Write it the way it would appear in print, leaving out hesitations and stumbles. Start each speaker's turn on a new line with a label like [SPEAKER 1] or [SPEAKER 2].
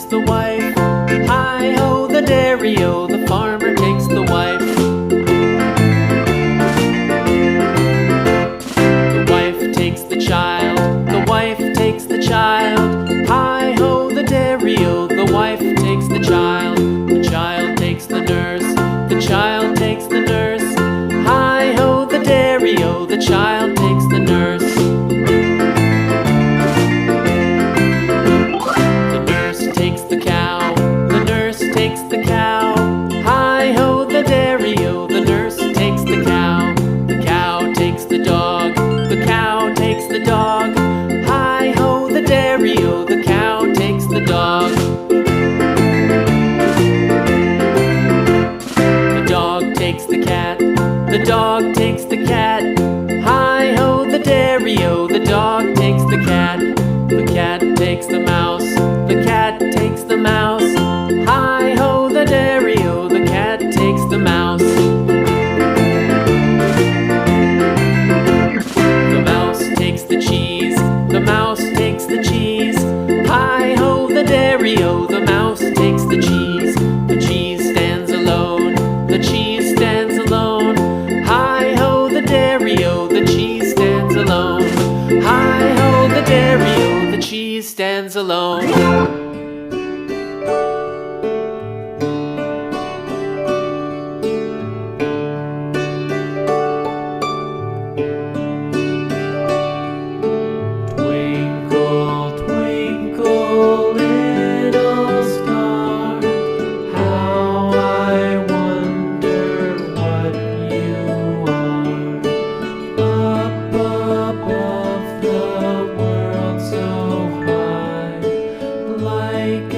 [SPEAKER 1] the wife. Hi-ho, the dairy-o, the farmer takes the wife. The wife takes the child, the wife takes the child. Hi-ho, the dairy-o, the wife takes the child. The child takes the nurse, the child takes the nurse. Hi-ho, the dairy-o, the child takes the nurse. The nurse takes the cow, the nurse takes the cow. Hi-ho, the dairy-o, the nurse takes the cow. The cow takes the dog, the cow takes the dog. Hi-ho, the dairy-o, the cow takes the dog. The dog takes the cat, the dog takes the cat. Hi-ho, the dairy-o, the dog takes the cat. The cat takes the mouse, the cat takes the mouse. Hi-ho, the dairy-o, the cat takes the mouse. The mouse takes the cheese, the mouse takes the cheese. Hi-ho, the dairy-o, the mouse takes the cheese. The cheese stands alone, the cheese stands alone. Hi-ho, the dairy-o, the cheese stands alone. Hi-ho, the dairy-o, the cheese stands alone. Twinkle, twinkle, little star, how I wonder what you are. Up above the world so high, like a